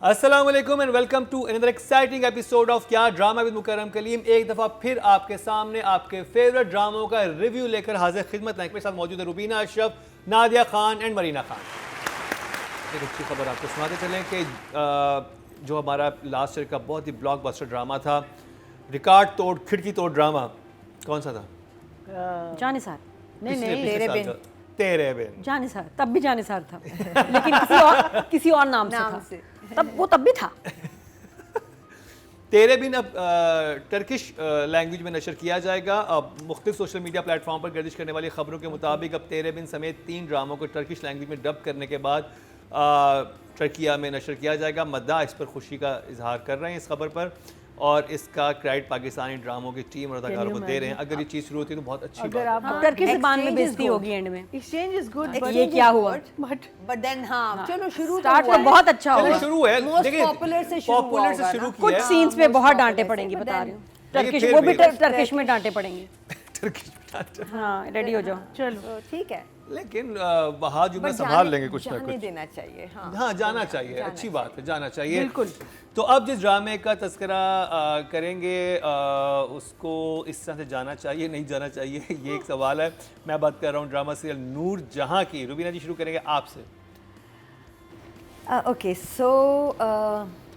अस्सलाम वालेकुम and welcome to another exciting episode of क्या ड्रामा विद मुकर्रम कलीम। एक दफ़ा फिर आपके सामने आपके फेवरेट ड्रामों का रिव्यू लेकर हाजिर खिदमत है। मेरे साथ मौजूद है रुबीना अशरफ, नादिया खान एंड मरीना खान। एक अच्छी खबर आपको सुनाते चलें कि जो हमारा लास्ट ईयर का बहुत ही ब्लॉकबस्टर ड्रामा था, रिकॉर्ड तोड़ खिड़की तोड़ ड्रामा, कौन सा था? जानिसार। नहीं, तेरे बिन। जानिसार, तब भी जानिसार था लेकिन किसी और नाम से था। तब भी था। तेरे बिन अब टर्किश लैंग्वेज में नशर किया जाएगा। अब मुख्तलिफ सोशल मीडिया प्लेटफॉर्म पर गर्दिश करने वाली खबरों के मुताबिक अब तेरे बिन समेत 3 ड्रामों को टर्किश लैंग्वेज में डब करने के बाद टर्किया में नशर किया जाएगा। मद्दा इस पर खुशी का इजहार कर रहे हैं इस खबर पर, और इसका क्रेडिट पाकिस्तानी ड्रामों की टीम और अदाकारों को दे रहे हैं। अगर ये चीज़ शुरू होती है तो बहुत अच्छी बात है। अब टर्की ज़बान में बेइज्जती होगी एंड में। एक्सचेंज इज गुड, ये क्या हुआ? बट देन हाँ, चलो शुरू स्टार्ट तो बहुत अच्छा चलो होगा। शुरू है, देखिए पॉपुलर से शुरू शुरू कुछ किया है। सीन्स पे बहुत डांटे पड़ेंगे, बता रही हूँ। टर्किश, फिर वो भी भी- टर्किश में डांटे पड़ेंगे। टर्किश में डांटे। हाँ, रेडी हो जाओ। चलो ठीक है, लेकिन वहाँ जुम्मे संभाल लेंगे कुछ ना जाने कुछ। देना चाहिए। हाँ हाँ, जाना चाहिए, अच्छी बात है, जाना चाहिए बिल्कुल। तो अब जिस ड्रामे का तस्करा करेंगे उसको इस तरह से जाना चाहिए नहीं जाना चाहिए, ये एक सवाल है। मैं बात कर रहा हूँ ड्रामा सीरियल नूर जहाँ की। रुबीना जी, शुरू करेंगे आपसे। ओके, सो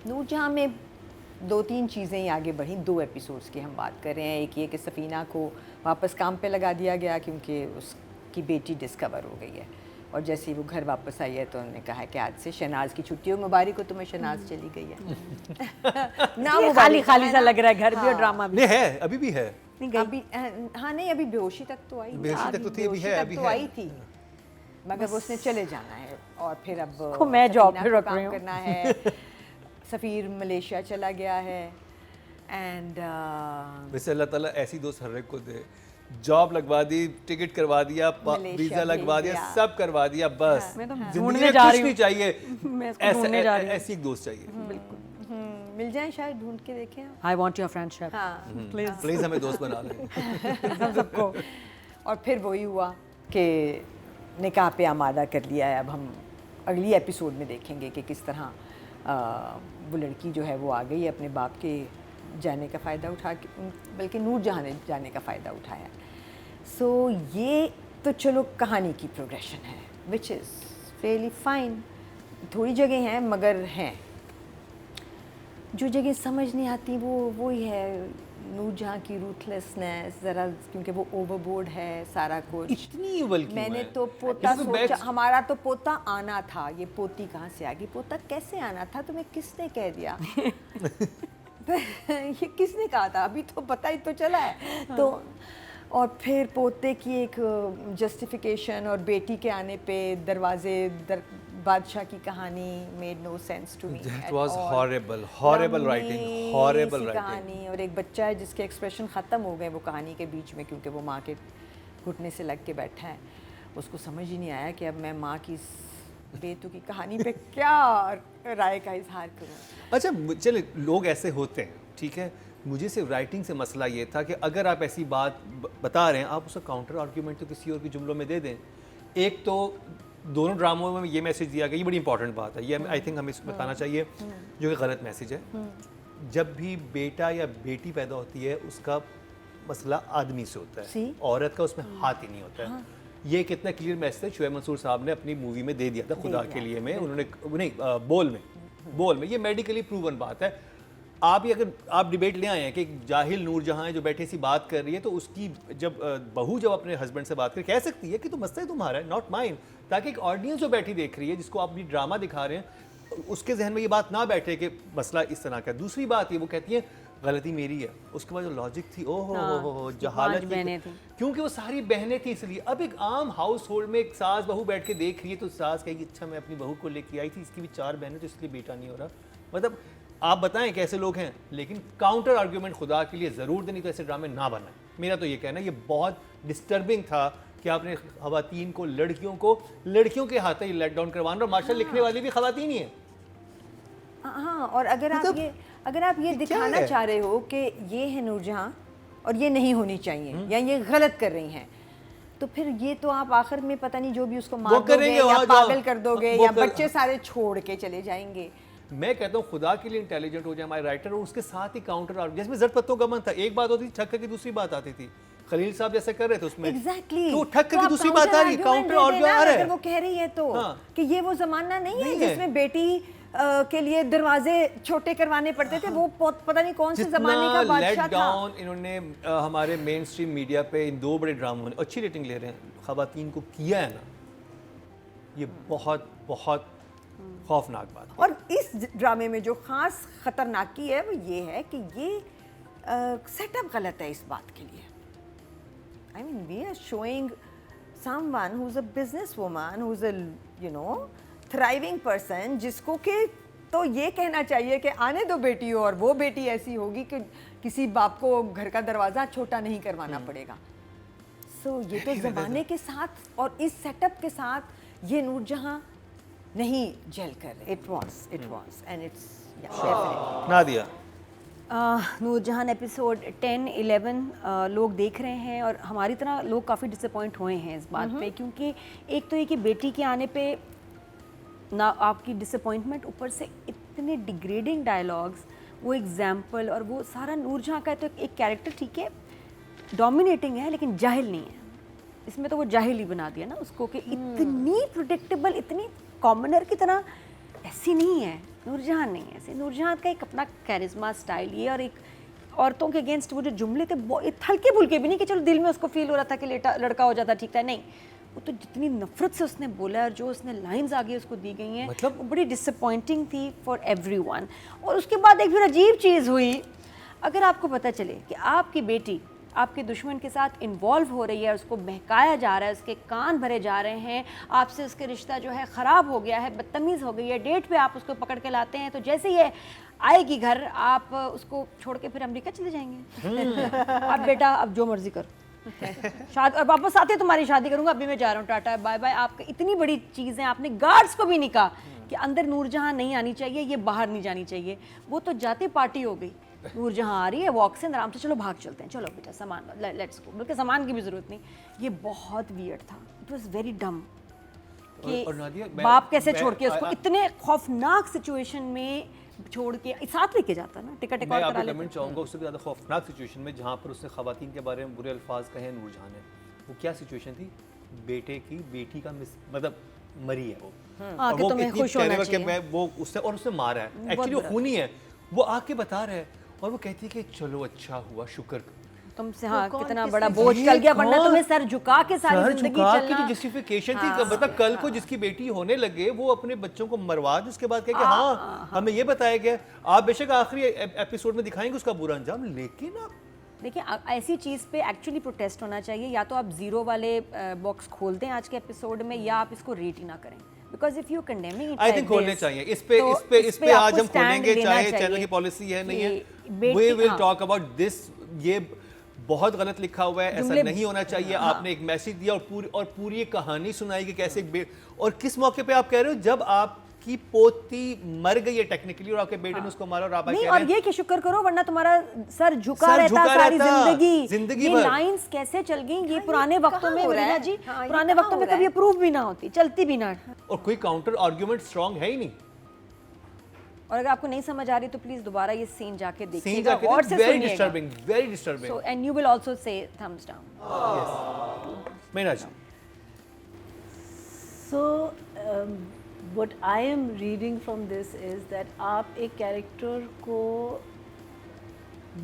नूर जहाँ में 2-3 चीज़ें ही आगे बढ़ी। 2 एपिसोड्स की हम बात कर रहे हैं। एक ये कि सफ़ीना को वापस काम पे लगा दिया गया क्योंकि उसकी बेटी डिस्कवर हो गई है, और जैसे ही वो घर वापस आई है तो उन्होंने कहा कि आज से शहनाज की छुट्टी हो, मुबारक हो तुम्हें, शहनाज चली गई है ना। ये खाली खाली सा लग रहा है घर भी और ड्रामा भी। नहीं है, अभी भी है। अभी हाँ नहीं, अभी बेहोशी तक तो आई, बेहोशी तक तो थी, अभी है, बेहोशी अभी तक तो है। आई थी, मगर वो उसने चले जाना है और फिर अब को मैं जॉब सफीना पे को रख काम रही हूँ। करना है। सफ़ीर मलेशिया चला गया है एंड वैसे अल्लाह ताला ऐसी दोस्त हर एक को दे। जॉब लगवा दी, टिकट करवा दिया, मलेशिया वीजा लगवा भेज दिया, दिया। सब करवा दिया, बस मैं तो जिंदगी ढूंढने में जा कुछ रही नहीं हूँ। चाहिए। मैं इसको ढूंढने जा रही हूँ। ऐसी एक दोस्त चाहिए। मिल जाए शायद, ढूंढ के देखें आप। I want your friendship. हाँ प्लीज हमें दोस्त बना लें। हम सबको। और फिर वही हुआ कि निकाह पे आमादा कर लिया है। अब हम अगली एपिसोड में देखेंगे कि किस तरह वो लड़की जो है वो आ गई है अपने बाप के जाने का फ़ायदा उठा के, बल्कि नूर जहाँ ने जाने का फ़ायदा उठाया। सो ये तो चलो कहानी की प्रोग्रेशन है, विच इज़ रियली फाइन। थोड़ी जगह हैं मगर हैं, जो जगह समझ नहीं आती वो ही है नूर जहाँ की रूथलेसनेस ज़रा, क्योंकि वो ओवरबोर्ड है सारा कुछ। इतनी बल्कि मैंने तो पोता तो सोचा, हमारा तो पोता आना था, ये पोती कहाँ से आ गई? पोता कैसे आना था, तुम्हें किसने कह दिया? ये किसने कहा था? अभी तो पता ही तो चला है। तो और फिर पोते की एक जस्टिफिकेशन और बेटी के आने पे दरवाजे बादशाह की कहानी made no sense to me. That was horrible, horrible writing, horrible writing. कहानी, और एक बच्चा है जिसके एक्सप्रेशन ख़त्म हो गए वो कहानी के बीच में, क्योंकि वो माँ के घुटने से लग के बैठा है। उसको समझ ही नहीं आया कि अब मैं माँ की बेतुकी कहानी पे क्या राय का इजहार करूँ। अच्छा चले, लोग ऐसे होते हैं, ठीक है। मुझे सिर्फ राइटिंग से मसला ये था कि अगर आप ऐसी बात बता रहे हैं, आप उसका काउंटर आर्ग्यूमेंट तो किसी और के जुमलों में दे दें। एक तो दोनों ड्रामों में ये मैसेज दिया गया, ये बड़ी इंपॉर्टेंट बात है, ये आई थिंक हमें बताना चाहिए, जो कि गलत मैसेज है। जब भी बेटा या बेटी पैदा होती है उसका मसला आदमी से होता है, औरत का उसमें हाथ ही नहीं होता है। ये कितना क्लियर मैसेज शुएब मंसूर साहब ने अपनी मूवी में दे दिया था, खुदा के लिए में, उन्होंने नहीं बोल में ये मेडिकली प्रूवन बात है। आप ये अगर आप डिबेट ले आए हैं कि जाहिल नूर जहाँ है जो बैठे सी बात कर रही है, तो उसकी जब बहू जब अपने हस्बैंड से बात कर कह सकती है कि तो मसला तुम्हारा है, नॉट माइन, ताकि एक ऑडियंस जो बैठी देख रही है, जिसको आप भी ड्रामा दिखा रहे हैं, उसके जहन में ये बात ना बैठे कि मसला इस तरह का। दूसरी बात ये, वो कहती है गलती मेरी है। उसके बाद जो लॉजिक थी, ओहो जहालत थी, क्योंकि वो सारी बहनें थी इसलिए। अब एक आम हाउस होल्ड में एक सास बहू बैठ के देख रही है, तो सास कहेगी अच्छा मैं अपनी बहू को लेके आई थी, इसकी भी 4 बहनें, तो इसलिए बेटा नहीं हो रहा। मतलब आप बताएं कैसे लोग हैं, लेकिन काउंटर आर्ग्यूमेंट खुदा के लिए ज़रूर देनी, तो ऐसे ड्रामे ना बनाएं। मेरा तो ये कहना है, ये बहुत डिस्टर्बिंग था कि आपने ख़वातीन को, लड़कियों के हाथ ही लेट डाउन करवाना, और माशाल्लाह लिखने वाली भी ख़वातीन ही है। हाँ, और अगर आप ये दिखाना चाह रहे हो कि ये है नूरजहां और ये नहीं होनी चाहिए या ये गलत कर रही हैं, तो फिर ये तो आप आखिर में पता नहीं जो भी उसको मार दोगे या पागल कर दोगे या बच्चे सारे छोड़ के चले जाएंगे। मैं कहता हूँ खुदा के लिए इंटेलिजेंट हो जाए हमारे राइटर, और उसके साथ ही काउंटर आर्ट, जैसे जर पत्तों का मन था, एक बात होती थी ठक्कर की दूसरी बात आती थी, खलील साहब जैसे कर रहे थे उसमें Exactly. तो ठक्कर की आप दूसरी बात आ रही, counter काउंटर argument और दे जो देना, आ रहा अगर है वो कह रही है तो हाँ। कि ये वो जमाना नहीं है नहीं है। जिसमें बेटी के लिए दरवाजे छोटे करवाने पड़ते थे, वो पता नहीं कौन से जमाने का बादशाह लेट था। डाउन इन्होंने हमारे मेन स्ट्रीम मीडिया पे इन 2 बड़े ड्रामों ने अच्छी रेटिंग ले रहे हैं खवातीन को किया है ना, ये बहुत बहुत खौफनाक बात है। और इस ड्रामे में जो खास खतरनाकी है वो ये है कि ये सेटअप गलत है इस बात के लिए। I mean we are showing someone who is a business woman, who is a you know thriving person, जिसको कि तो ये कहना चाहिए कि आने दो बेटी हो, और वो बेटी ऐसी होगी कि किसी बाप को घर का दरवाज़ा छोटा नहीं करवाना पड़ेगा। सो ये तो ज़माने के साथ और इस सेटअप के साथ ये नूरजहां नहीं जेल कर रहे। It was and it's definitely Nadia Noorjahan episode 10, 11 लोग देख रहे हैं, और हमारी तरह लोग काफ़ी डिसअपॉइंट हुए हैं इस बात पे, क्योंकि एक तो ये कि बेटी के आने पे ना आपकी डिसअपॉइंटमेंट, ऊपर से इतने डिग्रेडिंग डायलॉग्स, वो एग्जाम्पल, और वो सारा नूरजहां का तो एक कैरेक्टर ठीक है डोमिनेटिंग है लेकिन जाहिल नहीं है, इसमें तो वो जाहिल ही बना दिया ना उसको, कि इतनी प्रिडिक्टेबल, इतनी कॉमनर की तरह ऐसी नहीं है नूरजहां, नहीं है ऐसे। नूरजहां का एक अपना कैरिज्मा, स्टाइल, ये और एक औरतों के अगेंस्ट वो जो जुमले थे हल्के फुल्के भी नहीं कि चलो दिल में उसको फील हो रहा था कि लड़का हो जाता ठीक था, नहीं, वो तो जितनी नफरत से उसने बोला और जो उसने लाइंस आगे उसको दी गई हैं, मतलब वो बड़ी डिसअपॉइंटिंग थी फॉर एवरीवन। और उसके बाद एक फिर अजीब चीज़ हुई, अगर आपको पता चले कि आपकी बेटी आपके दुश्मन के साथ इन्वॉल्व हो रही है, उसको बहकाया जा रहा है, उसके कान भरे जा रहे हैं, आपसे उसके रिश्ता जो है ख़राब हो गया है, बदतमीज़ हो गई है, डेट पे आप उसको पकड़ के लाते हैं, तो जैसे ये आएगी घर आप उसको छोड़ के फिर अमेरिका चले जाएंगे। अब बेटा अब जो मर्जी कर शादी, और वापस आते तुम्हारी शादी करूंगा, अभी मैं जा रहा हूँ, टाटा बाय बाय। आपका इतनी बड़ी चीज़ है, आपने गार्ड्स को भी नहीं कहा कि अंदर नूरजहां नहीं आनी चाहिए, ये बाहर नहीं जानी चाहिए, वो तो जाती पार्टी हो गई, नूरजहां आ रही है वॉक से आराम से, चलो भाग चलते हैं, चलो बेटा सामान लेट्स गो, बल्कि सामान की भी जरूरत नहीं। ये बहुत वियर्ड था, इट वाज वेरी डम कि और नादिया, बाप कैसे छोड़ के उसको इतने खौफनाक सिचुएशन में छोड़ के साथ लेके जाता ना, टिकट एक मैं और करा आपको लेता। कमेंट चाहूँगा उससे भी ज़्यादा खौफनाक सिचुएशन में, जहाँ पर उसने खवातीन के बारे में बुरे अल्फाज कहे नूरजहां ने, वो क्या सिचुएशन थी, बेटी का मतलब मरी है वो, हाँ, और कि वो तुम्हें इतनी खुश होना कहने चाहिए। कि मैं वो उससे मारा है, एक्चुअली वो खूनी है, वो आके बता रहा है, और वो कहती है कि चलो अच्छा हुआ, शुक्र तुमसे हाँ कौन कितना किसने बड़ा बोझ टल गया, वरना कौन? तुम्हें सर झुका के सारी सर जिंदगी झुका की चलना। जो जस्टिफिकेशन थी, मतलब कल को जिसकी बेटी होने लगे वो अपने बच्चों को मरवा दे, उसके बाद कहे कि हाँ हमें ये बताया गया, आप बेशक आखिरी एपिसोड में दिखाएंगे उसका बुरा अंजाम, लेकिन आप देखिए ऐसी चीज़ पे एक्चुअली प्रोटेस्ट होना चाहिए, या तो आप जीरो वाले बॉक्स खोल दें आज के एपिसोड में, या आप इसको रेट ही ना करें, because if you condemning it I think खोलने चाहिए, इस पे आज हम खोलेंगे, चाहे चैनल की पॉलिसी है नहीं है, we will talk about this. ये बहुत गलत लिखा हुआ है, ऐसा नहीं होना चाहिए। आपने एक मैसेज दिया और पूरी एक कहानी सुनाई कि कैसे और किस मौके पे आप कह रहे हो, जब आपकी पोती मर गई है टेक्निकली और आपके बेटे ने उसको मारा, और आप नहीं, कह और रहे हैं ये कि शुक्र करो वरना तुम्हारा सर झुका रहता सारी जिंदगी ये भर। लाइंस कैसे चल गई, ये पुराने वक्तों में हो रहा मीना है? जी, हाँ, ये पुराने कहाँ वक्तों हो में रहा कभी है? अप्रूव भी ना होती, चलती भी ना। और कोई काउंटर आर्गुमेंट स्ट्रांग है ही नहीं। और अगर आपको नहीं समझ आ रही तो प्लीज दोबारा ये सीन जाके सीन देखिएगा जाके और से वेरी सुनिएगा। Disturbing, very disturbing. So and you will also say thumbs down. Yes Meena ji, So, what I am reading from this is that आप एक कैरेक्टर को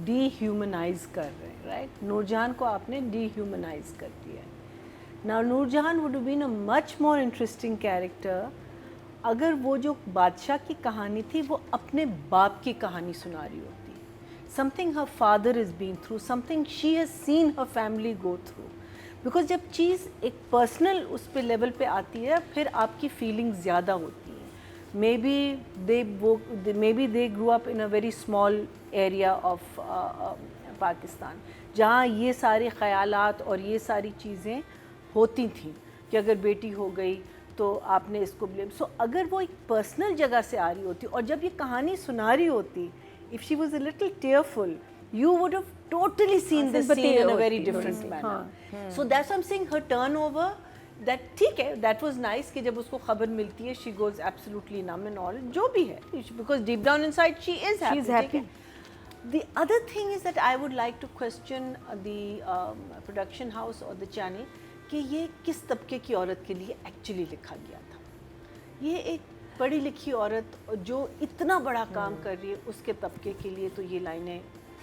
dehumanize कर रहे हैं, right? नूरजहान को आपने dehumanize कर दिया है. Now, Noorjahan would have been a much more interesting character अगर वो जो बादशाह की कहानी थी वो अपने बाप की कहानी सुना रही होती. Something her father is been through, something she has seen her family go through. Because जब चीज़ एक पर्सनल उस पे लेवल पे आती है फिर आपकी फीलिंग्स ज़्यादा होती हैं. May be they grow up in a very small area of Pakistan जहाँ ये सारे ख़यालात और ये सारी चीज़ें होती थी कि अगर बेटी हो गई तो आपने इसको ब्लेम. सो अगर वो एक पर्सनल जगह से आ रही होती और जब ये कहानी सुना रही होती, if she was a little tearful, you would have totally seen this scene in a very different manner. So that's what I'm saying, her turnover that ठीक है, दैट वाज नाइस कि जब उसको खबर मिलती है she goes absolutely num and all, जो भी है, because deep down inside she is happy. The other thing is that I would like to question the production house or the channel कि ये किस तबके की औरत के लिए एक्चुअली लिखा गया था. ये एक पढ़ी लिखी औरत जो इतना बड़ा काम कर रही है उसके तबके के लिए तो ये लाइनें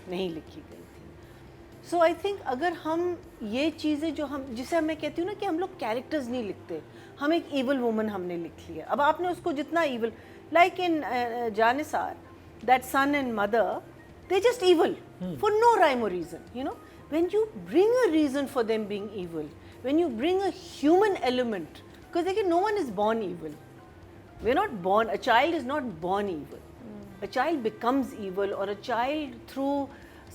नहीं लिखी गई थी. सो आई थिंक अगर हम ये चीज़ें जो हम, जिसे मैं कहती हूँ ना कि हम लोग कैरेक्टर्स नहीं लिखते, हम एक ईवल वुमन हमने लिख लिया. अब आपने उसको जितना evil, like in Jaan Nisar, that son and mother, they're just evil for no rhyme or reason, you know. When you bring a reason for them being evil, when you bring a human element, because again no one is born evil, we're not born, a child is not born evil. A child becomes evil, or a child through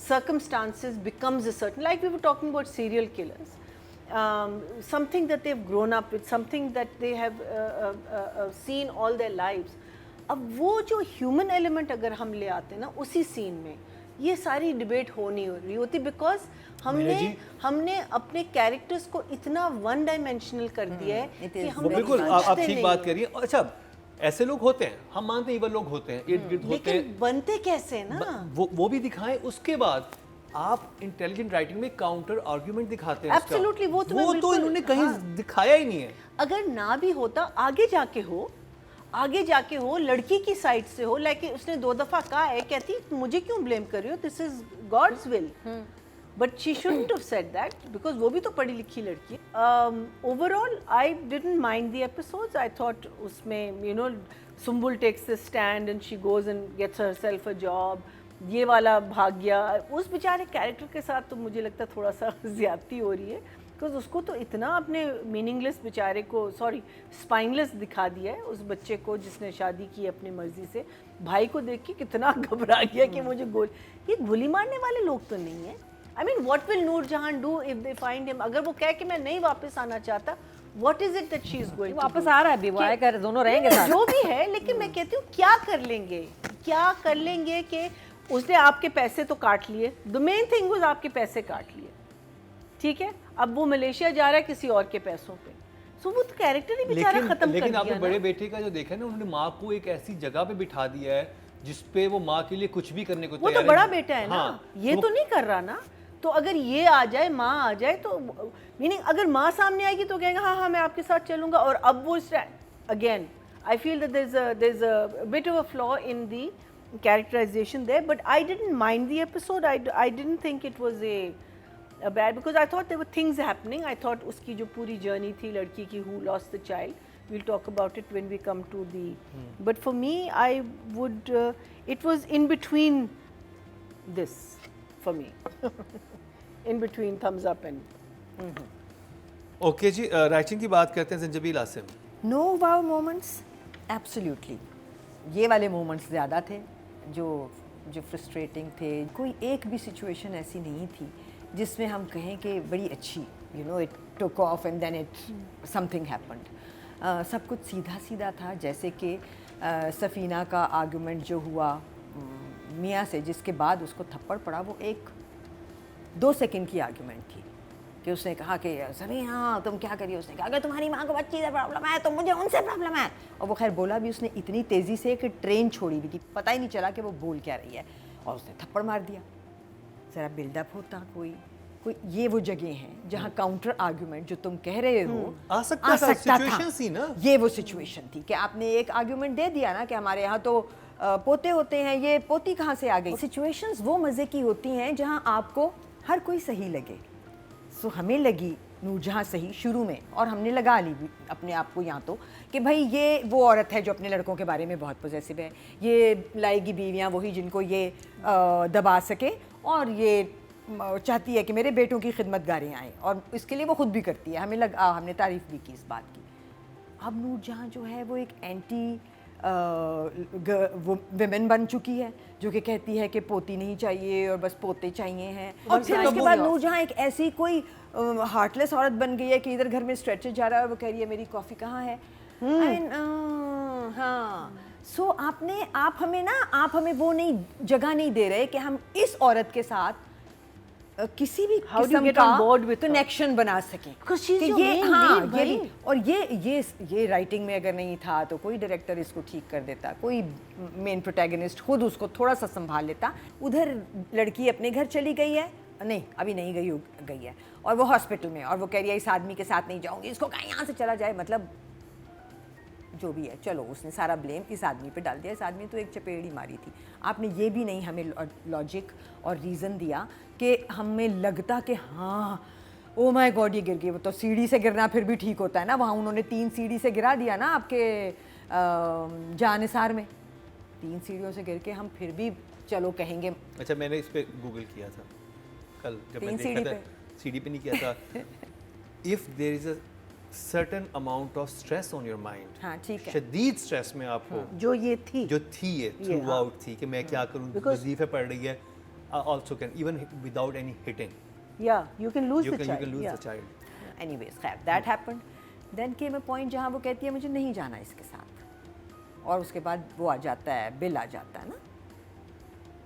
circumstances becomes a certain, like we were talking about serial killers, something that they've grown up with, something that they have seen all their lives. अब वो जो human element अगर हम ले आते हैं ना उसी सीन में, ये सारी डिबेट हो रही होती, बिकॉज हमने अपने कैरेक्टर्स को इतना वन डायमेंशनल कर दिया है कि हम बिल्कुल आप ठीक बात करिए. अच्छा, ऐसे लोग होते हैं, हम मानते हैं, इवन लोग होते हैं, इर्द गिर्द होते हैं, लेकिन बनते कैसे ना, वो भी दिखाएं. उसके बाद आप इंटेलिजेंट राइटिंग में काउंटर आर्ग्यूमेंट दिखाते हैं. एब्सोल्युटली, वो तो इन्होंने कहीं दिखाया ही नहीं है. अगर ना भी होता, आगे जाके हो, लड़की की साइड से हो, लाइक उसने 2 दफा कहा है, कहती मुझे क्यों ब्लेम कर रही हो, this is God's will, but she shouldn't have said that, because वो भी तो पढ़ी लिखी लड़की है. Overall I didn't mind the episodes. I thought उसमें you know Sumbul takes the stand and she goes and gets herself a job, ये वाला भाग गया. उस बेचारे कैरेक्टर के साथ तो मुझे लगता है थोड़ा सा ज्यादती हो रही है, बिकॉज उसको तो इतना अपने मीनिंगलेस बेचारे को, सॉरी स्पाइनलेस दिखा दिया है उस बच्चे को जिसने शादी की अपनी मर्जी से. भाई को देख के कितना घबरा गया कि मुझे ये गोली मारने वाले लोग तो नहीं है. I mean what will Noorjahan do if they find him? अगर वो कहे कि मैं नहीं वापस आना चाहता, what is it that she is going, वापस आ रहा है अभी, वो आएगा, दोनों रहेंगे साथ, जो भी है. लेकिन मैं कहती हूँ क्या कर लेंगे कि उसने आपके पैसे तो काट लिए, द मेन थिंग वाज आपके पैसे काट लिए, ठीक है, अब वो मलेशिया जा रहा है किसी और के पैसों पे. सो वो तो कैरेक्टर ही बेचारा खत्म कर दिया. लेकिन आपने बड़े बेटे का जो देखा है ना, उन्होंने माँ को एक ऐसी जगह पे बिठा दिया है जिसपे वो माँ के लिए कुछ भी करने को तैयार है. वो तो बड़ा बेटा है ना. हाँ, ये तो नहीं कर रहा ना. तो अगर ये आ जाए, माँ आ जाए, तो मीनिंग अगर माँ सामने आएगी तो कहेगा हाँ हाँ मैं आपके साथ चलूंगा. और अब वो again I feel that there is a bit of a flaw in the characterization there, but I didn't mind the episode. I didn't think it was a bad, because I thought there were things happening. I thought uski jo puri journey thi ladki ki who lost the child, we'll talk about it when we come to the but for me I would it was in between this for me. In between thumbs up and okay ji, writing की बात करते हैं. Zanjabeel Asim, no wow moments, absolutely ये वाले moments ज़्यादा थे जो frustrating थे. कोई एक भी सिचुएशन ऐसी नहीं थी जिसमें हम कहें कि बड़ी अच्छी, you know, it took off and then it something happened. सब कुछ सीधा सीधा था. जैसे कि सफ़ीना का आर्गुमेंट जो हुआ मियाँ से, जिसके बाद उसको थप्पड़ पड़ा, वो एक 2 सेकंड की आर्गुमेंट थी कि उसने कहा कि सफ़ीना तुम क्या करिए, उसने कहा अगर तुम्हारी माँ को बच्ची से प्रॉब्लम है तो मुझे उनसे प्रॉब्लम है. और वो खैर बोला भी उसने इतनी तेज़ी से कि ट्रेन छोड़ी भी थी, पता ही नहीं चला कि वो बोल क्या रही है, और उसने थप्पड़ मार दिया. ज़रा बिल्डअप होता. कोई ये वो जगह हैं जहाँ काउंटर आर्ग्यूमेंट जो तुम कह रहे हो आ सकता था. सिचुएशन थी ना, ये वो सिचुएशन थी कि आपने एक आर्ग्यूमेंट दे दिया ना कि हमारे यहाँ तो पोते होते हैं, ये पोती कहाँ से आ गई. सिचुएशंस वो मज़े की होती हैं जहाँ आपको हर कोई सही लगे. सो हमें लगी नूरजहां सही शुरू में, और हमने लगा ली अपने आप को यहाँ तो कि भाई ये वो औरत है जो अपने लड़कों के बारे में बहुत पॉजेसिव है, ये लाएगी बीवियाँ वही जिनको ये दबा सके, और ये चाहती है कि मेरे बेटों की खिदमतगारें आएँ, और इसके लिए वो खुद भी करती है. हमने तारीफ़ भी की इस बात की. अब नूरजहां जो है वो एक एंटी विमेन बन चुकी है जो कि कहती है कि पोती नहीं चाहिए और बस पोते चाहिए हैं. और फिर उसके बाद नूरजहां एक ऐसी कोई हार्टलेस औरत बन गई है कि इधर घर में स्ट्रेचर जा रहा है और वो कह रही है मेरी कॉफ़ी कहाँ है. हाँ, सो आप हमें वो नहीं जगह नहीं दे रहे कि हम इस औरत के साथ किसी भी How do you किस्म get का on board with her? Connection बना सकें Because she's कि your ये main हाँ lead, ये भी भाई। और ये राइटिंग में अगर नहीं था तो कोई डायरेक्टर इसको ठीक कर देता, कोई मेन प्रोटैगनिस्ट खुद उसको थोड़ा सा संभाल लेता। उधर लड़की अपने घर चली गई है, नहीं अभी नहीं गई है, और वो हॉस्पिटल में, और वो कह रही है इस आदमी के साथ नहीं जाऊंगी, इसको कहीं यहाँ से चला जाए, मतलब जो भी है, चलो उसने सारा ब्लेम इस आदमी पे डाल दिया। इस आदमी तो एक चपेड़ ही मारी थी। आपने ये भी नहीं हमें लॉजिक और रीज़न दिया कि हमें लगता कि हाँ ओ माय गॉड ये गिर गई। वो तो सीढ़ी से गिरना फिर भी ठीक होता है ना, वहाँ उन्होंने 3 सीढ़ी से गिरा दिया ना आपके जानिसार में, 3 सीढ़ियों से गिर के हम फिर भी चलो कहेंगे। अच्छा, मैंने इस पे गूगल किया था कल जब मैं 3 देखा सीढ़ी था, पे? सीढ़ी पे नहीं किया था। If there is a certain amount of stress on your mind, हाँ, ठीक है। शदीद स्ट्रेस में आप हो, जो ये थी, जो थी ये ये, थ्रू आउट थी कि मैं क्या करूं, Because- वजीफे पढ़ रही है, also can even without any hitting yeah, you can lose you the can child. lose yeah. the child. Anyways खैर that happened. Then came a point जहाँ वो कहती है मुझे नहीं जाना इसके साथ, और उसके बाद वो आ जाता है, बिल आ जाता है ना।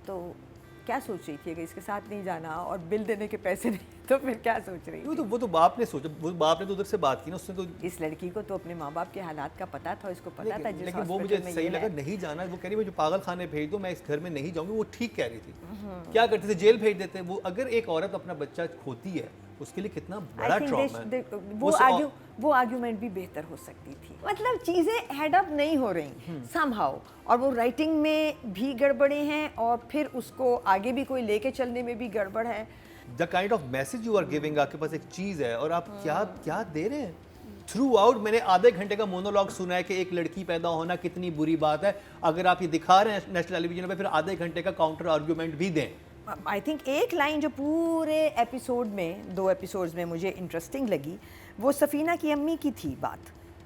तो क्या सोच रही थी कि इसके साथ नहीं जाना और बिल देने के पैसे नहीं, तो फिर क्या सोच रही थी? वो तो बाप ने सोचा, वो बाप ने तो उधर से बात की ना, उसने तो इस लड़की को तो अपने माँ बाप के हालात का पता था, इसको पता था जिस लेकिन वो हॉस्पिटल मुझे में सही ये लगा, है। नहीं जाना। वो कह रही मुझे पागल खाने भेज दो, मैं इस घर में नहीं जाऊंगी। वो ठीक कह रही थी। क्या करते थे, जेल भेज देते। वो अगर एक औरत अपना बच्चा खोती है, उसके लिए कितना बड़ा I think ट्रॉमा है। वो आर्ग्यूमेंट भी बेहतर हो सकती थी। मतलब चीज़ें हेड अप नहीं हो रही समहाउ, और वो राइटिंग में भी गड़बड़े हैं, और फिर उसको आगे भी कोई लेके चलने में भी गड़बड़ है। The kind of message you are giving, आपके पास एक चीज़ है और आप क्या दे रहे हैं थ्रू आउट। मैंने आधे घंटे का मोनोलॉग सुना है कि एक लड़की पैदा होना कितनी बुरी बात है। अगर आप ये दिखा रहे हैं नेशनल टेलीविजन पे, फिर आधे घंटे का काउंटर आर्ग्यूमेंट भी दें। आई थिंक एक लाइन जो पूरे एपिसोड में, 2 एपिसोड्स में मुझे इंटरेस्टिंग लगी, वो सफ़ीना की अम्मी की थी बात,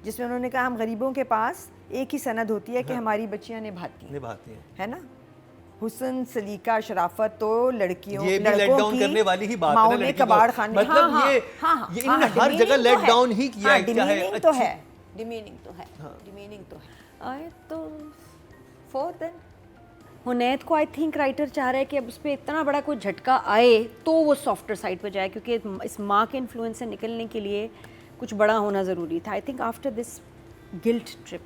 जिसमें उन्होंने कहा हम गरीबों के पास एक ही सनद होती है कि हमारी बच्चियां निभाती हैं, है ना। हुस्न, सलीका, शराफत तो लड़कियों, ये भी लेट डाउन करने वाली ही बात है ना लड़की को। कबाड़ खाने, मतलब ये इन्होंने हर जगह लेट डाउन ही किया है, चाहे डिमीनिंग तो अच्छी- है, डिमीनिंग तो है, डिमीनिंग तो है। आए तो 4 दिन हुनैद को आई थिंक राइटर चाह रहा है कि अब उस पर इतना बड़ा कोई झटका आए तो वो सॉफ्टर साइड पे जाए, क्योंकि इस माँ के इन्फ्लुएंस से निकलने के लिए कुछ बड़ा होना ज़रूरी था। I think after this guilt trip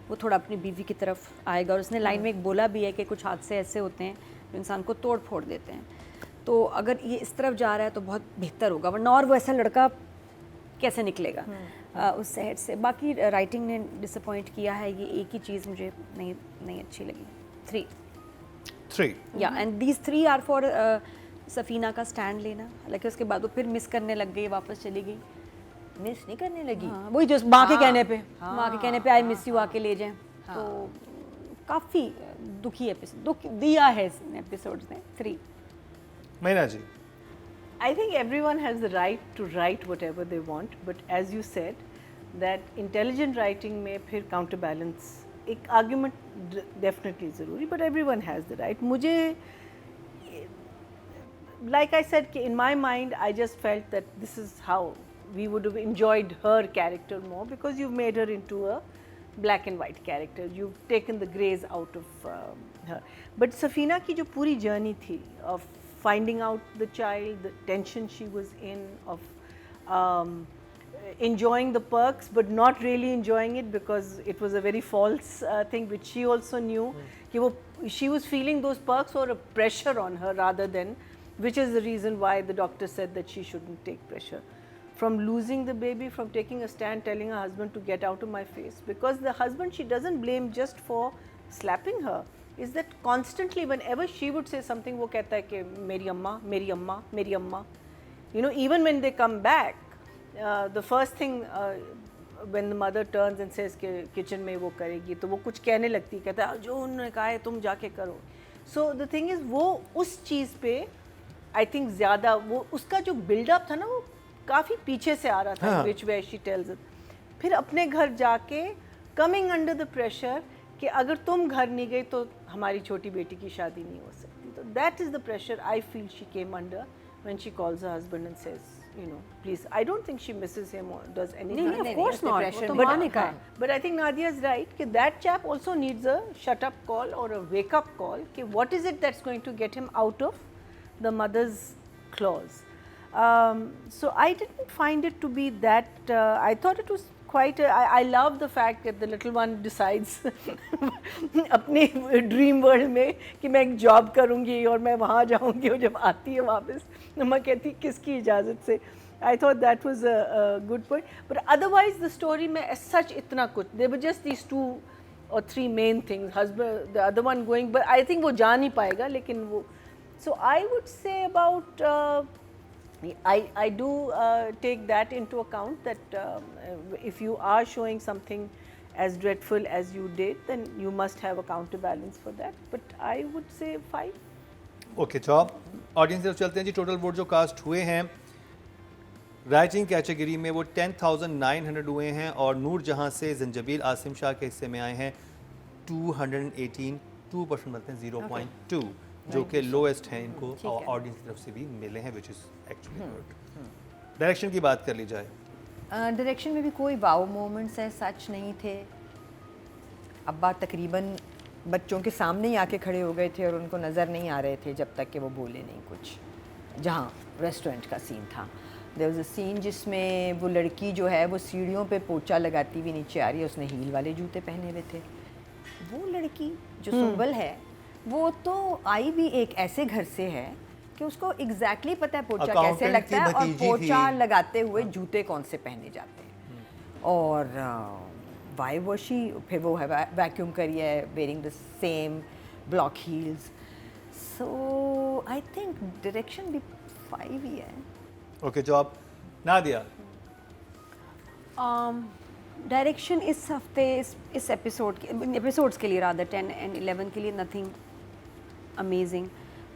वो थोड़ा अपनी बीवी की तरफ आएगा, और उसने लाइन में एक बोला भी है कि कुछ हादसे ऐसे होते हैं जो इंसान को तोड़ फोड़ देते हैं। तो अगर ये इस तरफ जा रहा है तो बहुत बेहतर होगा, वरना और वो ऐसा लड़का कैसे निकलेगा उस शहर से। बाकी राइटिंग ने डिसअपॉइंट किया है, ये एक ही चीज़ मुझे नहीं अच्छी लगी। 3 या and these 3 are for Safina का स्टैंड लेना। हालांकि उसके बाद वो फिर मिस करने लग गई, वापस चली गई। मिस नहीं करने लगी। हाँ, वही जो माँ के कहने पे, माँ के कहने पे आई मिस यू आके ले जाएं। तो काफ़ी दुखी एपिसोड दुख दिया है इस एपिसोड्स ने। 3 मैना जी, I think everyone has the right to write whatever they want, but as you said, that intelligent writing में फिर counterbalance एक argument definitely ज़रूरी, but everyone has the right. मुझे like I said in my mind I just felt that this is how we would have enjoyed her character more, because you've made her into a black and white character, you've taken the greys out of her. But Safina की जो पूरी journey थी of finding out the child, the tension she was in, of enjoying the perks but not really enjoying it because it was a very false thing, which she also knew कि वो she was feeling those perks or a pressure on her rather than, which is the reason why the doctor said that she shouldn't take pressure. From losing the baby, from taking a stand, telling her husband to get out of my face, because the husband she doesn't blame just for slapping her, is that constantly whenever she would say something वो कहता है कि मेरी अम्मा मेरी अम्मा मेरी अम्मा, you know, even when they come back, the first thing when the mother turns and says कि kitchen में वो करेगी, तो वो कुछ कहने लगती है, कहता है जो उन्होंने कहा है तुम जाके करो. So the thing is वो उस चीज़ पे I think ज़्यादा वो उसका जो build-up था ना वो काफ़ी पीछे से आ रहा था, which where she tells it. फिर अपने घर जाके coming under the pressure कि अगर तुम घर नहीं गई तो हमारी छोटी बेटी की शादी नहीं हो सकती. तो that is the pressure I feel she came under when she calls her husband and says, you know, please. I don't think she misses him or does anything. नहीं, of course not. वो तो But- माँ ने कहा है। But I think Nadia is right कि that chap also needs a shut up call or a wake up call कि what is it that's going to get him out of the mother's clause. So I didn't find it to be that. I thought it was quite. I love the fact that the little one decides अपने dream world में कि मैं एक job करूँगी और मैं वहाँ जाऊँगी, और जब आती है वापस मैं कहती किसकी इजाज़त से. I thought that was a good point. But otherwise the story में as such इतना कुछ. There were just these 2 or 3 main things. Husband, the other one going, but I think वो जा नहीं पाएगा, लेकिन वो. So I would say about. I do take that into account, that if you are showing something as dreadful as you did, then you must have a counterbalance for that. But I would say 5. Okay तो आप audience की तरफ चलते हैं जी. Total vote जो cast हुए हैं writing category में वो 10,900 हुए हैं, और नूर जहां से जंजबील आसिम शाह के हिस्से में आए हैं 218, 2% मिलते हैं 0.2, जो कि लोएस्ट हैं इनको ऑडियंस की तरफ से भी मिले हैं, which is actually good. Direction की बात कर ली जाए. डायरेक्शन में भी कोई वाओ मोमेंट्स है सच नहीं थे. अब्बा तकरीबन बच्चों के सामने ही आके खड़े हो गए थे और उनको नज़र नहीं आ रहे थे जब तक कि वो बोले नहीं कुछ. जहाँ रेस्टोरेंट का सीन था, देयर वाज अ सीन जिसमें वो लड़की जो है वो सीढ़ियों पे पोछा लगाती हुई नीचे आ रही है. उसने हील वाले जूते पहने हुए थे. वो लड़की जो सुंबल है वो तो आई भी एक ऐसे घर से है कि उसको एग्जैक्टली पता है पोछा कैसे लगता है और पोछा लगाते हुए जूते कौन से पहने जाते हैं. और वाई वो शी फिर वो है वैक्यूम करी है wearing the same block heels. So I think direction भी 5 ही है. ओके जो आप ना दिया. डायरेक्शन इस हफ्ते इस एपिसोड्स के लिए रादर 10 and 11 के लिए नथिंग अमेजिंग,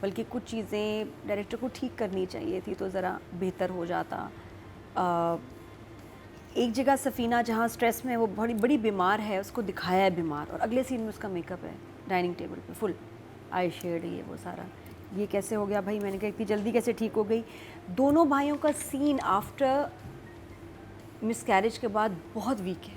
बल्कि कुछ चीज़ें डायरेक्टर को ठीक करनी चाहिए थी तो ज़रा बेहतर हो जाता. एक जगह सफ़ीना जहाँ स्ट्रेस में वो बड़ी बड़ी बीमार है, उसको दिखाया है बीमार, और अगले सीन में उसका मेकअप है डाइनिंग टेबल पे फुल आई शेड, ये वो सारा. ये कैसे हो गया भाई? मैंने कहा इतनी जल्दी कैसे ठीक हो गई? दोनों भाइयों का सीन आफ्टर मिसकैरेज के बाद बहुत वीक है,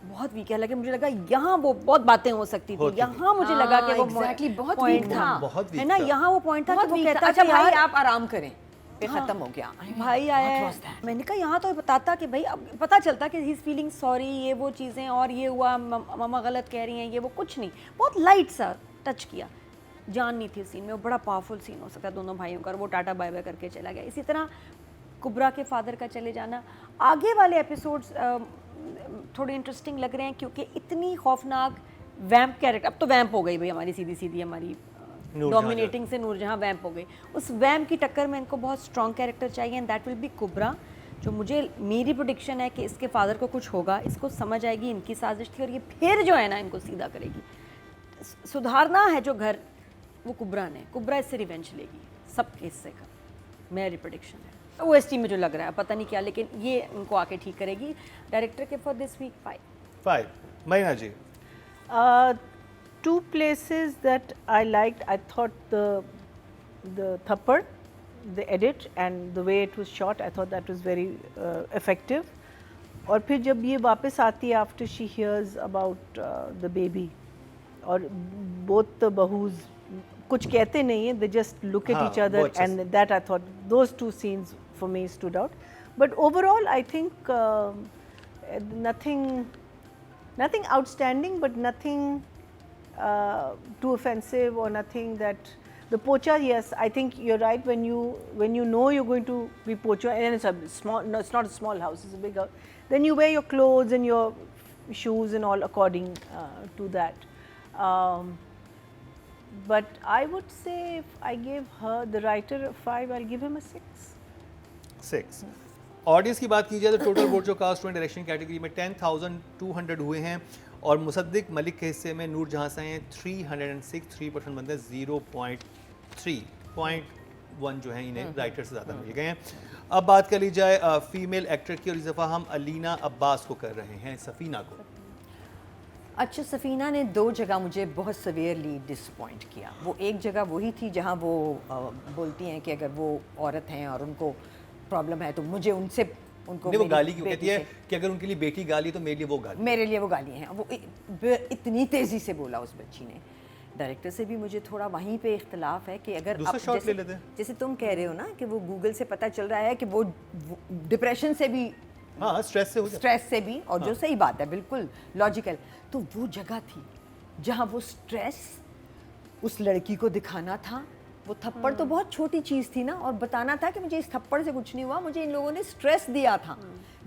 बहुत वीक है. हालांकि मुझे लगा यहाँ वो बहुत बातें हो सकती थी, यहाँ मुझे लगा कि वो exactly, बहुत पॉइंट weak था, बहुत है ना. यहाँ वो पॉइंट था कि वो कहता अच्छा कि भाई यार आप आराम करें, फिर खत्म हो गया. भाई आया है. मैंने कहा यहाँ तो बताता कि भाई अब पता चलता कि ही इज़ फीलिंग सॉरी, ये वो चीज़ें, और ये हुआ मम्मा गलत कह रही हैं, ये वो कुछ नहीं. बहुत लाइट सा टच किया, जान नहीं थी सीन में. वो बड़ा पावरफुल सीन हो सकता है दोनों भाइयों का, और वो टाटा बाय बाय करके चला गया. इसी तरह कुबरा के फादर का चले जाना. आगे वाले एपिसोड्स थोड़े इंटरेस्टिंग लग रहे हैं क्योंकि इतनी खौफनाक वैम्प कैरेक्टर, अब तो वैम्प हो गई भाई हमारी सीधी सीधी हमारी डोमिनेटिंग से नूरजहां वैम्प हो गई. उस वैम्प की टक्कर में इनको बहुत स्ट्रॉन्ग कैरेक्टर चाहिए, एंड दैट विल बी कुबरा, जो मुझे मेरी प्रेडिक्शन है कि इसके फादर को कुछ होगा, इसको समझ आएगी इनकी साजिश थी, और ये फिर जो है ना इनको सीधा करेगी. सुधारना है जो घर, वो कुबरा ने, कुबरा इससे रिवेंज लेगी सबके हिस्से का, मेरी प्रेडिक्शन है. OST में जो लग रहा है पता नहीं क्या, लेकिन ये उनको आके ठीक करेगी. डायरेक्टर के फॉर दिस वीक 5. महीना जी. 2 places that I liked. I thought the Thappad, the edit and the way it was shot, I thought that was very effective. और फिर जब ये वापस आती है after she hears about the baby, और both the bahus कुछ कहते नहीं हैं, they just look at each other, and that I thought those 2 scenes for me stood out. But overall I think nothing outstanding, but nothing too offensive, or nothing that the pocha. Yes, I think you're right. When you know you're going to be pocha, and it's a small, no, it's not a small house, it's a big house, then you wear your clothes and your shoes and all according to that. But I would say if I gave her, the writer, a 5, I'll give him a 6. Audience की बात की जाए तो total vote जो cast हुए direction category में 10,200 हुए हैं, और मुसद्दिक मलिक के हिस्से में नूर जहां से हैं 306, 3% बनते हैं 0.1 जो है इन्हें राइटर से ज़्यादा मिल गए हैं. अब बात कर ली जाए फीमेल एक्टर की, और इस दफ़ा हम अलीना अब्बास को कर रहे हैं, सफ़ीना को. अच्छा, सफ़ीना ने 2 जगह मुझे बहुत सवेयरली डिसपॉइंट किया. वो एक जगह वही थी जहाँ वो बोलती हैं कि अगर वो औरत हैं और उनको प्रॉब्लम है तो मुझे उनको नहीं, वो गाली क्यों कहती है कि अगर उनके लिए बेटी गाली तो मेरे लिए वो गाली, मेरे लिए वो गाली हैं. वो इतनी तेज़ी से बोला उस बच्ची ने डायरेक्टर से भी मुझे थोड़ा वहीं पे इख्तलाफ है कि अगर दूसरा आप शॉट जैसे, ले लेते हैं। जैसे तुम कह रहे हो ना कि वो गूगल से पता चल रहा है कि वो डिप्रेशन से भी, हाँ स्ट्रेस से हो जाता स्ट्रेस से भी, और जो सही बात है बिल्कुल लॉजिकल, तो वो जगह थी जहाँ वो स्ट्रेस उस लड़की को दिखाना था। वो थप्पड़ तो बहुत छोटी चीज़ थी ना, और बताना था कि मुझे इस थप्पड़ से कुछ नहीं हुआ, मुझे इन लोगों ने स्ट्रेस दिया था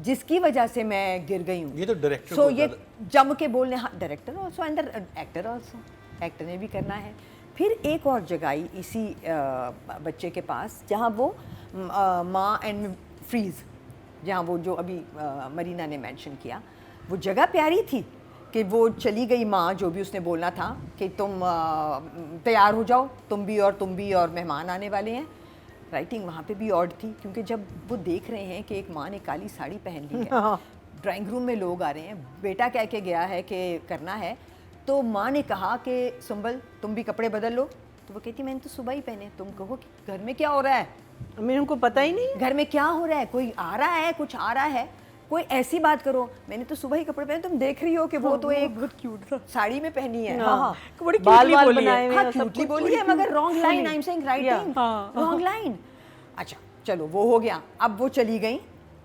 जिसकी वजह से मैं गिर गई हूँ। ये तो डायरेक्टर सो को ये ज़्यादा- जम के बोलने, हाँ director also and actor also, actor ने भी करना है। फिर एक और जगह आई इसी बच्चे के पास जहाँ वो माँ एंड फ्रीज, जहाँ वो जो अभी मरीना ने मेंशन किया, वो जगह प्यारी थी कि वो चली गई माँ, जो भी उसने बोलना था कि तुम तैयार हो जाओ, तुम भी और मेहमान आने वाले हैं। राइटिंग वहाँ पे भी ऑड थी, क्योंकि जब वो देख रहे हैं कि एक माँ ने काली साड़ी पहन ली है, ड्राइंग रूम में लोग आ रहे हैं, बेटा कह के गया है कि करना है, तो माँ ने कहा कि सुंबल तुम भी कपड़े बदल लो, तो वो कहती मैंने तो सुबह ही पहने, तुम कहो कि घर में क्या हो रहा है, मेरे उनको पता ही नहीं। घर में क्या हो रहा है, कोई आ रहा है, कुछ आ रहा है, कोई ऐसी बात करो, मैंने तो सुबह ही कपड़े पहने, तुम देख रही हो कि वो तो एक साड़ी में पहनी है। हाँ, हाँ। बड़ी बाल वाल बनाए हुए हाँ हैं, सब क्यूटली कुछ बोली है, मगर wrong line, I am saying writing, हाँ। Wrong line. अच्छा चलो वो हो गया, अब वो चली गई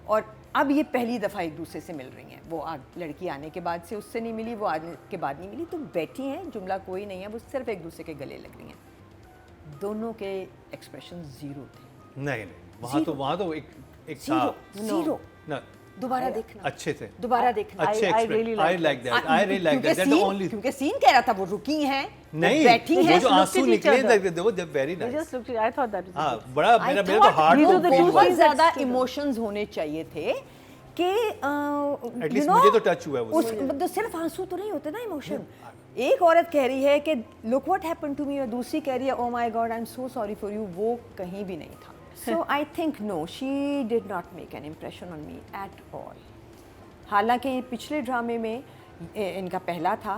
और अब ये पहली दफ़ा एक दूसरे से मिल रही हैं। वो लड़की आने के बाद से उससे नहीं मिली, वो आने के बाद नहीं मिली, तो बैठी हैं, जुमला कोई नहीं है, वो सिर्फ एक दूसरे के गले लग रही हैं। दोनों के एक्सप्रेशन ज़ीरो थे। नहीं वहाँ तो एक था ज़ीरो ना, दोबारा देखना, अच्छे थे, दोबारा देखना। अच्छे I really I like that, I really like that, that only. क्योंकि सीन कह रहा था वो रुकी हैं, नहीं बैठी वो हैं, जो आंसू looked at each निकले other. थे वो जब very They nice. just looked. I thought that was. हाँ बड़ा मेरा तो heart these are the two बहुत things ज़्यादा that stood out. इमोशंस होने चाहिए थे कि At least मुझे तो touch हुआ है वो। तो सिर्फ आंसू तो नहीं होते ना इमोशन। एक औरत कह रही है कि look what happened to me, और दूसरी कह रही है oh my God I am so sorry for you, वो कहीं भी नहीं था। So I think no, she did not make an impression on me at all. हालांकि पिछले ड्रामे में इनका पहला था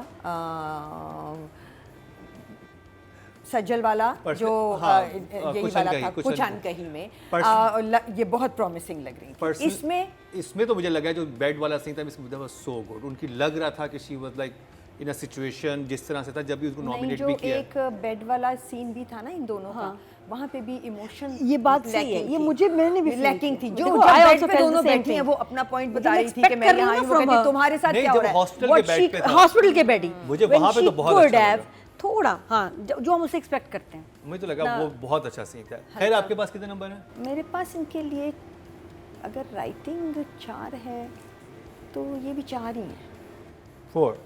सज्जल वाला, जो हाँ, यही कुछ वाला अनकही, था, कुछ कुछ अनकही। अनकही में Person- ये बहुत प्रॉमिसिंग लग रही थी। इसमें तो मुझे लगा जो बेड वाला सीन था, इसमें वाज सो गुड। उनकी लग रहा था कि she was like in a situation जिस तरह से था, जब भी उसको नहीं, नॉमिनेट जो भी किया। एक बेड वाला सीन भी था ना इन दोनों का, वहाँ पे भी इमोशन ये बात सही है, ये मैंने भी feel लैकिंग थी। किया। जो देखो, जब I बेड also पे felt दोनों the same बैठी हैं, thing. वो अपना पॉइंट बता रही थी expect कि मैं कर रही यहाँ हूँ हूँ, ना वो from कहती her. तुम्हारे साथ नहीं, क्या जब हो रहा है। हॉस्टल के What बेड she- पे था। हॉस्पिटल के बेड ही मुझे When वहाँ पे she तो बहुत could अच्छा have, लगा। थोड़ा हाँ जो हम उसे एक्सपेक्ट करते हैं। मुझे तो लगा वो बहुत अच्छा सीन था। खैर आपके पास कितने नंबर हैं? मेरे पास इनके लिए अगर राइटिंग 4 है तो ये भी 4 ही हैं। 4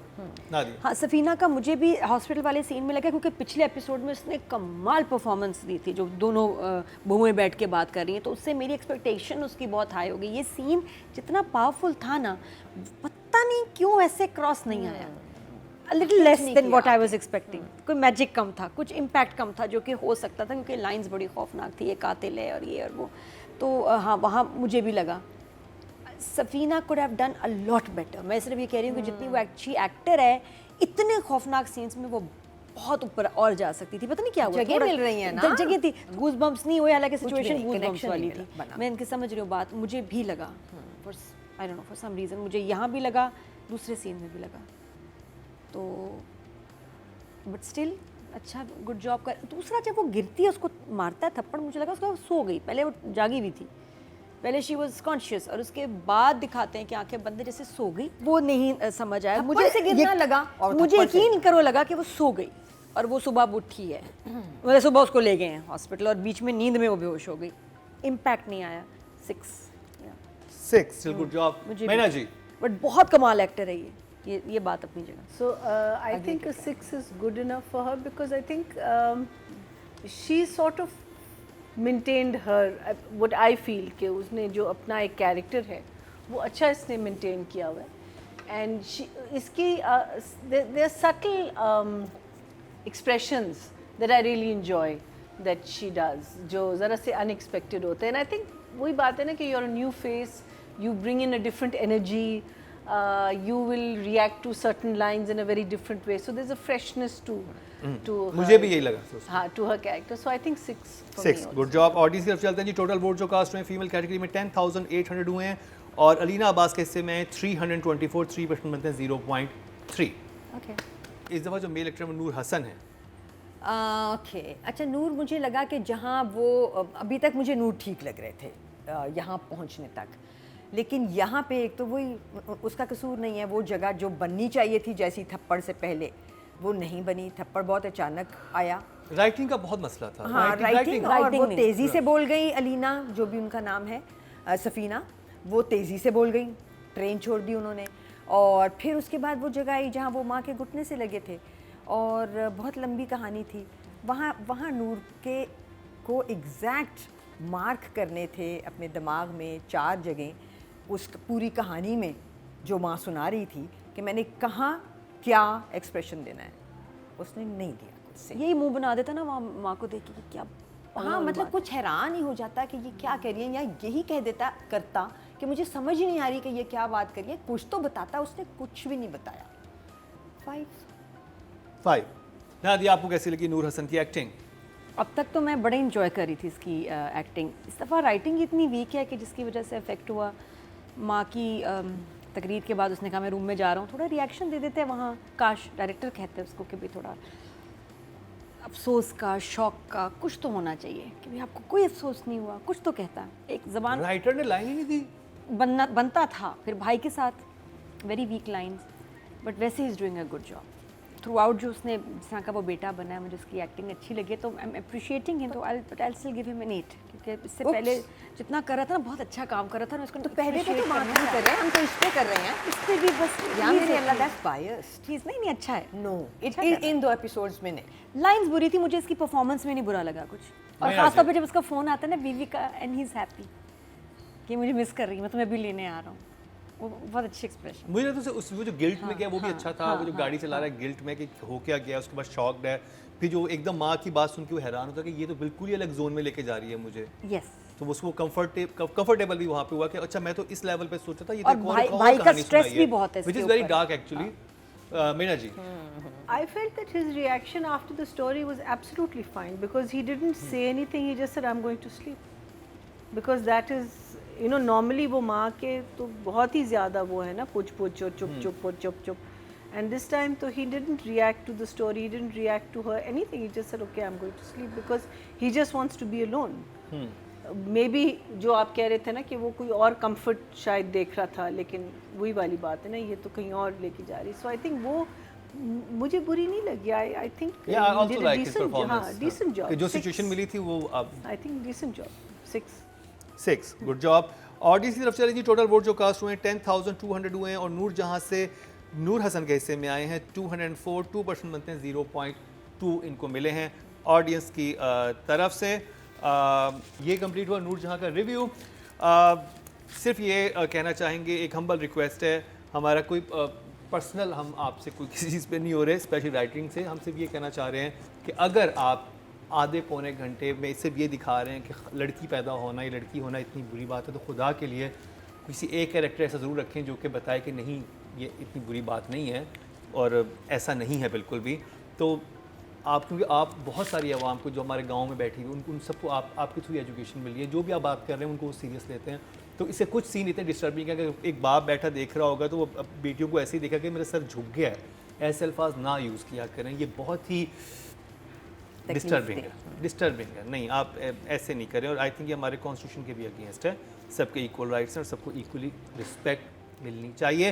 नादिया। हाँ सफीना का मुझे भी हॉस्पिटल वाले सीन में लगा, क्योंकि पिछले एपिसोड में उसने कमाल परफॉर्मेंस दी थी, जो दोनों बहुएं बैठ के बात कर रही हैं, तो उससे मेरी एक्सपेक्टेशन उसकी बहुत हाई हो गई। ये सीन जितना पावरफुल था ना, पता नहीं क्यों ऐसे क्रॉस नहीं आया, a little less than what I was expecting। कोई मैजिक कम था, कुछ इम्पैक्ट कम था, जो कि हो सकता था, क्योंकि लाइंस बड़ी खौफनाक थी, ये कातिल है और ये और वो। तो हाँ वहाँ मुझे भी लगा Safina could have done a lot better। मैं सिर्फ ये कह रही हूँ कि जितनी वो अच्छी एक्टर है, इतने खौफनाक सीन्स में वो बहुत ऊपर और जा सकती थी। पता नहीं क्या हुआ, जगह थोड़ा- मिल रही है ना। जगह थी, गूज बम्प्स नहीं हुए, हालांकि भी सिचुएशन नहीं, गूज बम्प्स connection वाली नहीं थी। बना। मैं इनके समझ रही हूँ बात, मुझे भी लगा I don't know for some reason, मुझे यहाँ भी लगा, दूसरे सीन में भी लगा। तो बट स्टिल अच्छा गुड जॉब कर। दूसरा जब वो गिरती है, उसको मारता है थप्पड़, मुझे लगा उसको सो गई, पहले वो जागी हुई थी, पहले शी वाज कॉन्शियस, और उसके बाद दिखाते हैं कि आंखें बंद जैसे सो गई। वो नहीं समझ आया थप्पड़ से गिरना लगा और मुझे थप्पड़ से। यकीन करो लगा कि वो सो गई और वो सुबह अब उठी है, मतलब सुबह उसको ले गए हैं हॉस्पिटल और बीच में नींद में वो बेहोश हो गई। इम्पैक्ट नहीं आया। 6 स्टिल गुड जॉब। मुझे मैना जी बट बहुत कमाल एक्टर है ये बात अपनी जगह। So I think a 6 is good enough for her, because I think she sort of maintained her what I feel कि उसने जो अपना एक कैरेक्टर है वो अच्छा इसने मेंटेन किया हुआ है। एंड इसकी there are subtle expressions that I really enjoy that she does, जो ज़रा से unexpected होते हैं। And I think वही बात है ना कि you're a new face, you bring in a different energy, you will react to certain lines in a very different way, so there's a freshness to मुझे her, भी यही लगा। हाँ, to her character, so I think 6 for 6 me good job. Audience की तरफ चलते हैं जी। Total vote जो कास्ट हुए हैं फीमेल कैटेगरी में 10,800 हुए हैं, और अलीना अब्बास के हिस्से में 324, 3% बनते हैं 0.3। ओके इस दफ़ा जो मेल एक्टर में नूर हसन है, ओके अच्छा नूर, मुझे लगा कि जहाँ वो अभी तक मुझे नूर ठीक लग रहे थे यहाँ पहुँचने तक, लेकिन यहाँ पे एक तो वही उसका कसूर नहीं है, वो जगह जो बननी चाहिए थी जैसी थप्पड़ से पहले वो नहीं बनी, थप्पड़ बहुत अचानक आया। राइटिंग का बहुत मसला था। हाँ राइटिंग, और writing वो नहीं। तेज़ी से बोल गई अलीना, जो भी उनका नाम है सफ़ीना, वो तेज़ी से बोल गई, ट्रेन छोड़ दी उन्होंने। और फिर उसके बाद वो जगह आई जहाँ वो माँ के घुटने से लगे थे और बहुत लंबी कहानी थी। वहाँ नूर के को एग्जैक्ट मार्क करने थे अपने दिमाग में 4 जगह उस पूरी कहानी में जो माँ सुना रही थी कि मैंने कहाँ क्या एक्सप्रेशन देना है, उसने नहीं दिया कुछ से। यही मुंह बना देता ना माँ को देख के कि क्या हाँ मतलब कुछ हैरान ही हो जाता कि ये क्या कह रही है, या यही कह देता करता कि मुझे समझ ही नहीं आ रही कि ये क्या बात कर रही है, कुछ तो बताता, उसने कुछ भी नहीं बताया। 5 नादिया, आपको कैसी लगी नूर हसन की एक्टिंग? अब तक तो मैं बड़े इंजॉय कर रही थी इसकी एक्टिंग। इस दफ़ा राइटिंग इतनी वीक है कि जिसकी वजह से इफेक्ट हुआ। माँ की तकरीर के बाद उसने कहा मैं रूम में जा रहा हूँ, थोड़ा रिएक्शन दे देते हैं वहाँ, काश डायरेक्टर कहते हैं उसको कि भी थोड़ा अफसोस का, शौक का कुछ तो होना चाहिए कि भाई आपको कोई अफसोस नहीं हुआ, कुछ तो कहता। एक ज़बान राइटर ने लाइन ही नहीं दी। बनता था फिर भाई के साथ वेरी वीक लाइंस, बट वैसे he is doing a good job through out. जो उसने जिस तरह का वो बेटा बना है, मुझे उसकी एक्टिंग अच्छी लगी, तो आई एम अप्रिशिएटिंग हिम, तो I still give him an 8, क्योंकि इससे पहले जितना कर रहा था ना बहुत अच्छा काम कर रहा था ना, उसको तो पहले तो बात नहीं कर रहे हैं हम, तो इस पे कर रहे हैं। इस पे भी बस या मेरे अल्लाह दैट्स बायस्ड। चीज़ नहीं अच्छा है। नो अच्छा कर रहा इन 2 एपिसोड्स में नहीं। लाइंस बुरी थी, मुझे इसकी परफॉर्मेंस में नहीं बुरा लगा कुछ। और नहीं, खासतौर पे जब उसका फ़ोन आता है ना बीवी का, एंड ही इज़ हैप्पी कि मुझे मिस कर रही है, मैं तुम्हें भी लेने आ रहा हूँ, वो बहुत अच्छी एक्सप्रेशन। मुझे तो उस वो जो गिल्ट में गया वो भी अच्छा था। वो जो गाड़ी चला रहा है गिल्ट में कि हो क्या गया, उसके बाद शॉक्ड है, फिर जो एकदम माँ की बात सुन के वो हैरान होता है कि ये तो बिल्कुल ही अलग जोन में लेके जा रही है मुझे। यस, तो उसको कंफर्टेबल भी वहाँ पे हुआ कि अच्छा मैं तो इस लेवल पे सोचा था, ये तो और एक और भाई का कहानी स्ट्रेस सुनाई भी है, बहुत है which इसके is very ऊपर। dark actually। Meena ji, I felt that his reaction after the story was absolutely fine because he didn't say anything. He just said, "I'm going to sleep," because that is, you know, normally वो माँ के तो बहुत ही ज़्यादा वो है ना, पुछ पुछ और चुप चुप और चुप चुप, and this time तो he didn't react to the story. He didn't react to her anything. He just said, "Okay, I'm going to sleep," because he just wants to be alone. Maybe जो आप कह रहे थे ना कि वो कोई और comfort शायद देख रहा था, लेकिन वही वाली बात है ना, ये तो कहीं और लेके जा रही। So I think वो मुझे बुरी नहीं लगी। I think yeah, I he also did a like his decent performance। हाँ, decent job। कि जो 6, सिचुएशन मिली थी वो अब I think decent job 6। 6 good job. Audience की तरफ से जी टोटल वोट जो कास्ट हुए हैं 10,200 हुए हैं और नूर जहां से नूर हसन के हिस्से में आए हैं 204, 2% बनते हैं, 0.2 इनको मिले हैं ऑडियंस की तरफ से। ये कंप्लीट हुआ नूर जहां का रिव्यू। सिर्फ ये कहना चाहेंगे, एक हम्बल रिक्वेस्ट है हमारा, कोई पर्सनल हम आपसे कोई किसी चीज़ पे नहीं हो रहे, स्पेशली राइटिंग से। हम सिर्फ ये कहना चाह रहे हैं कि अगर आप आधे पौने घंटे में सिर्फ ये दिखा रहे हैं कि लड़की पैदा होना या लड़की होना इतनी बुरी बात है, तो खुदा के लिए किसी एक कैरेक्टर ऐसा ज़रूर रखें जो कि बताए कि नहीं ये इतनी बुरी बात नहीं है और ऐसा नहीं है बिल्कुल भी। तो आप, क्योंकि आप बहुत सारी आवाम को जो हमारे गांव में बैठी हुई उन सबको आपके थ्रू एजुकेशन मिली है, जो भी आप बात कर रहे हैं उनको वो सीरियस लेते हैं। तो इससे कुछ सीन इतने डिस्टर्बिंग है कि एक बाप बैठा देख रहा होगा तो वो बेटियों को ऐसे ही देखा कि मेरा सर झुक गया है, ऐसे अल्फाज ना यूज़ किया करें, ये बहुत ही डिस्टर्बिंग है। नहीं, आप ऐसे नहीं करें। और आई थिंक ये हमारे कॉन्स्टिट्यूशन के भी अगेंस्ट है। सबके इक्वल राइट्स हैं और सबको इक्वली रिस्पेक्ट मिलनी चाहिए।